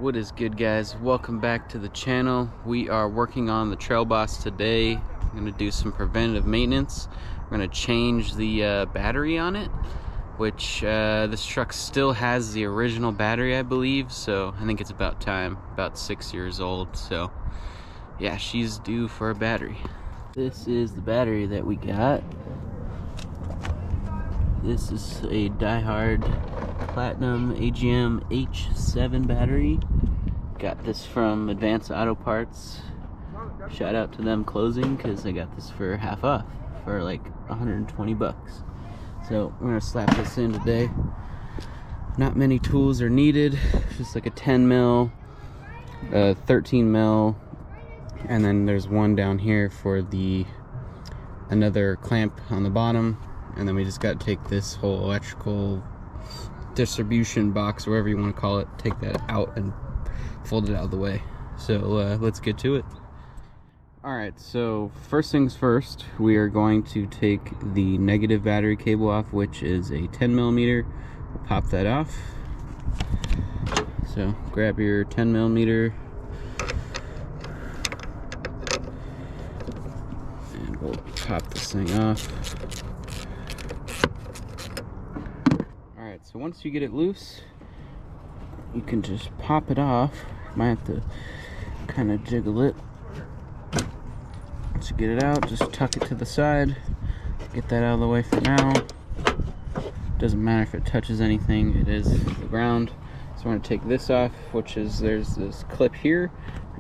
What is good, guys? Welcome back to the channel. We are working on the Trail Boss today. I'm going to do some preventative maintenance. We're going to change the battery on it, which this truck still has the original battery, I believe, so I think it's about time. About 6 years old, so yeah, she's due for a battery. This is the battery that we got. This is a Die-Hard Platinum AGM H7 battery. Got this from Advanced Auto Parts. Shout out to them closing, because I got this for half off for like 120 bucks. So we're gonna slap this in today. Not many tools are needed, just like a 10 mil, 13 mil, and then there's one down here for another clamp on the bottom. And then we just got to take this whole electrical distribution box, or whatever you want to call it, take that out and fold it out of the way. So let's get to it. Alright, so first things first, we are going to take the negative battery cable off, which is a 10 millimeter. We'll pop that off. So grab your 10 millimeter and we'll pop this thing off. So once you get it loose, you can just pop it off. Might have to kind of jiggle it. Once you get it out, just tuck it to the side. Get that out of the way for now. Doesn't matter if it touches anything, it is the ground. So we're going to take this off, which is, there's this clip here,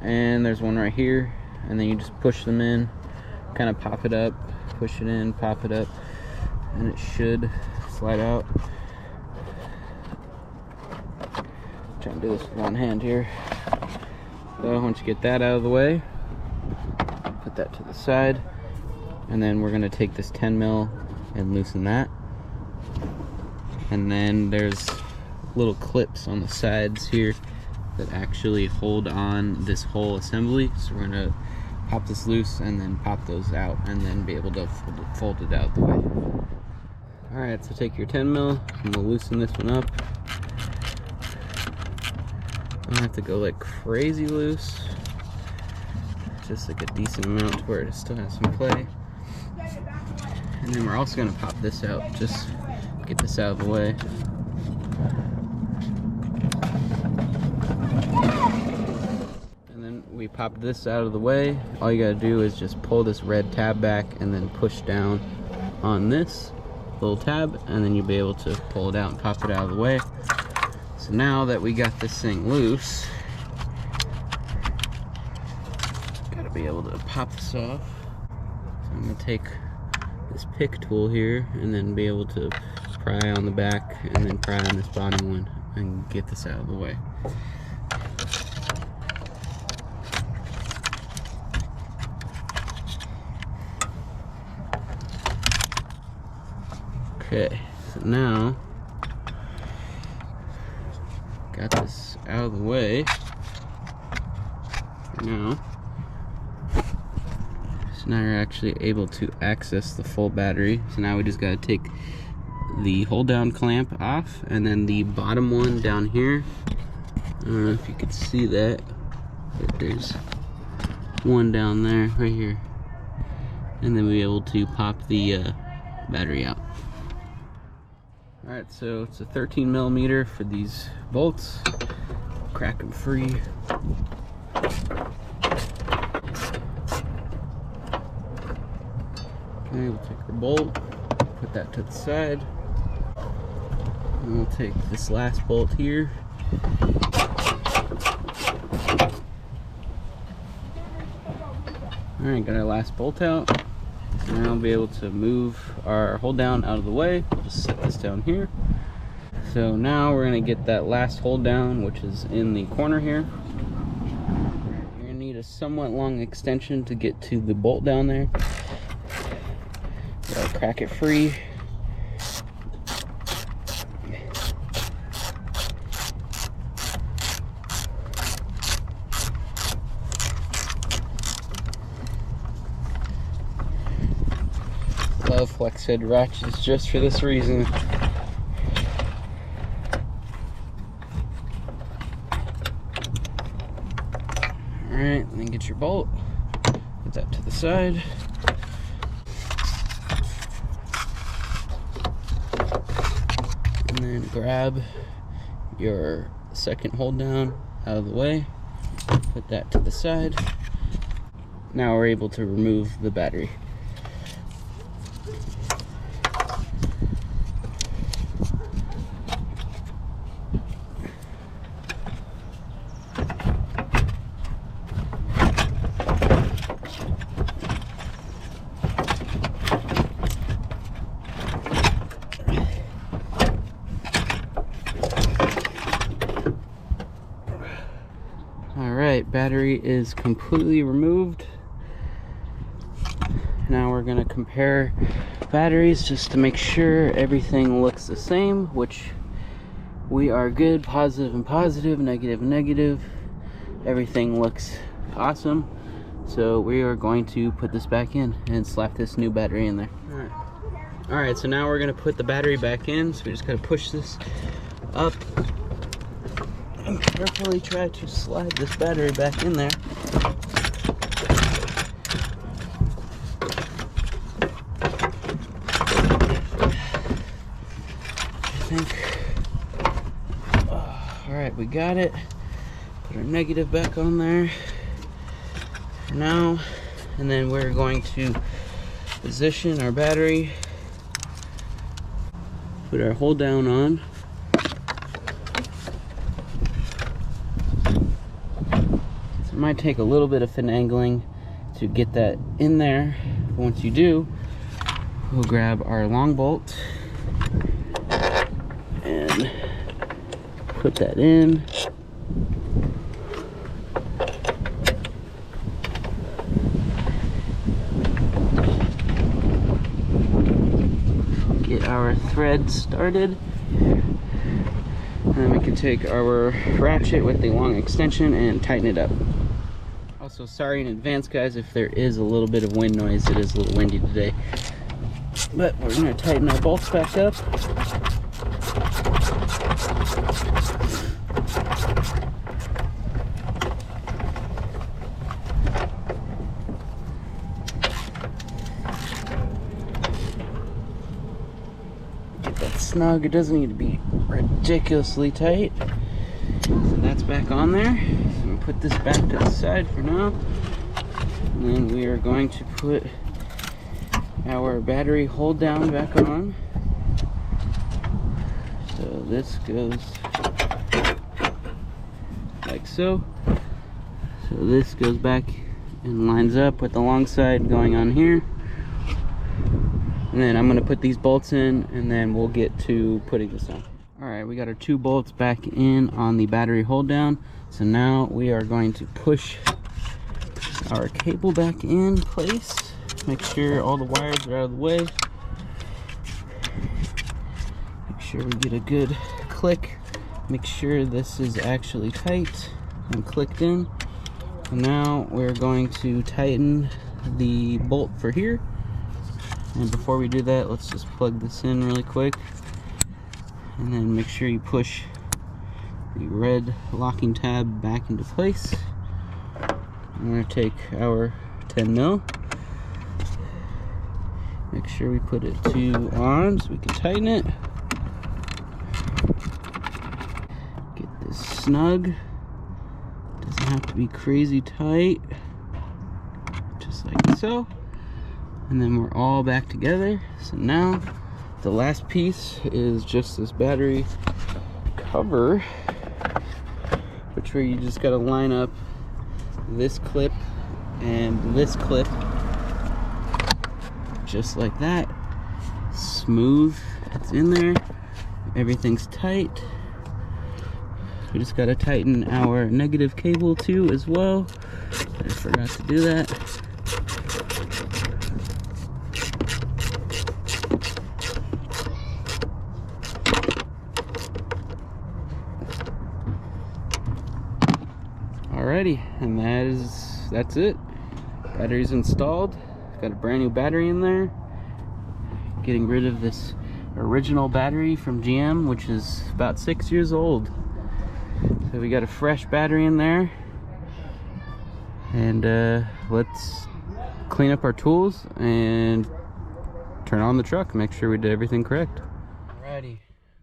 and there's one right here. And then you just push them in, kind of pop it up, push it in, pop it up, and it should slide out. Trying to do this with one hand here. So once you get that out of the way, put that to the side, and then we're going to take this 10 mil and loosen that. And then there's little clips on the sides here that actually hold on this whole assembly. So we're going to pop this loose and then pop those out, and then be able to fold it out the way. Alright, so take your 10 mil and we'll loosen this one up. Don't have to go like crazy loose, just like a decent amount where it still has some play. And then we're also going to pop this out, just get this out of the way. And then we pop this out of the way. All you got to do is just pull this red tab back and then push down on this little tab, and then you'll be able to pull it out and pop it out of the way. So now that we got this thing loose, gotta be able to pop this off. So I'm gonna take this pick tool here and then be able to pry on the back and then pry on this bottom one and get this out of the way. Okay, so now got this out of the way for now. So now you're actually able to access the full battery. So now we just got to take the hold down clamp off, and then the bottom one down here. I don't know if you can see that, but there's one down there right here, and then we'll be able to pop the battery out. Alright, so it's a 13 millimeter for these bolts. Crack them free. Okay, we'll take our bolt, put that to the side. And we'll take this last bolt here. Alright, got our last bolt out. Now I'll be able to move our hold down out of the way. We'll just set this down here. So now we're going to get that last hold down, which is in the corner here. You're going to need a somewhat long extension to get to the bolt down there. Gotta crack it free. Love flex head ratchets just for this reason. Alright, then get your bolt, put that to the side. And then grab your second hold down out of the way, put that to the side. Now we're able to remove the battery. Alright, battery is completely removed. Now we're going to compare batteries just to make sure everything looks the same, which we are good. Positive and positive, negative and negative. Everything looks awesome. So we are going to put this back in and slap this new battery in there. Alright, so now we're going to put the battery back in. So we just got to push this up and carefully try to slide this battery back in there. Alright, we got it. Put our negative back on there for now, and then we're going to position our battery, put our hold down on. So it might take a little bit of finagling to get that in there. But once you do, we'll grab our long bolt and put that in. Get our thread started. And then we can take our ratchet with the long extension and tighten it up. Also, sorry in advance, guys, if there is a little bit of wind noise. It is a little windy today. But we're going to tighten our bolts back up. Snug. It doesn't need to be ridiculously tight. So that's back on there. So I'm gonna put this back to the side for now. And then we are going to put our battery hold down back on. So this goes like so. So this goes back and lines up with the long side going on here. And then I'm going to put these bolts in, and then we'll get to putting this on. Alright, we got our 2 bolts back in on the battery hold down. So now we are going to push our cable back in place. Make sure all the wires are out of the way. Make sure we get a good click. Make sure this is actually tight and clicked in. And now we're going to tighten the bolt for here. And before we do that, let's just plug this in really quick. And then make sure you push the red locking tab back into place. I'm going to take our 10 mil. Make sure we put it to on so we can tighten it. Get this snug. Doesn't have to be crazy tight. Just like so. And then we're all back together. So now the last piece is just this battery cover, which where you just got to line up this clip and this clip just like that. Smooth. It's in there. Everything's tight. We just got to tighten our negative cable too as well. I forgot to do that. Alrighty, and that's it. Battery's installed. Got a brand new battery in there. Getting rid of this original battery from GM, which is about 6 years old. So we got a fresh battery in there. And let's clean up our tools and turn on the truck, make sure we did everything correct. Alrighty,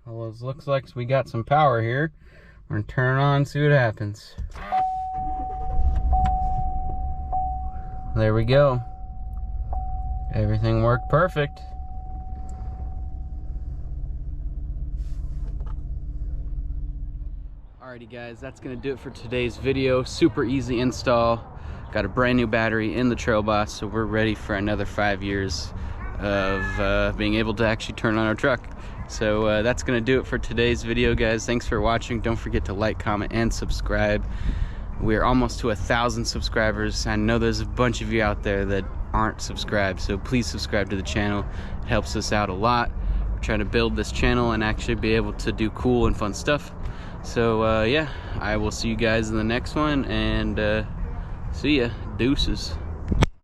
well, it looks like we got some power here. We're gonna turn it on and see what happens. There we go. Everything worked perfect. Alrighty guys, that's gonna do it for today's video. Super easy install. Got a brand new battery in the Trail Boss, so we're ready for another 5 years of being able to actually turn on our truck. So that's gonna do it for today's video, guys. Thanks for watching. Don't forget to like, comment, and subscribe. We're almost to 1,000 subscribers. I know there's a bunch of you out there that aren't subscribed, so please subscribe to the channel. It helps us out a lot. We're trying to build this channel and actually be able to do cool and fun stuff. So yeah, I will see you guys in the next one, and see ya. Deuces.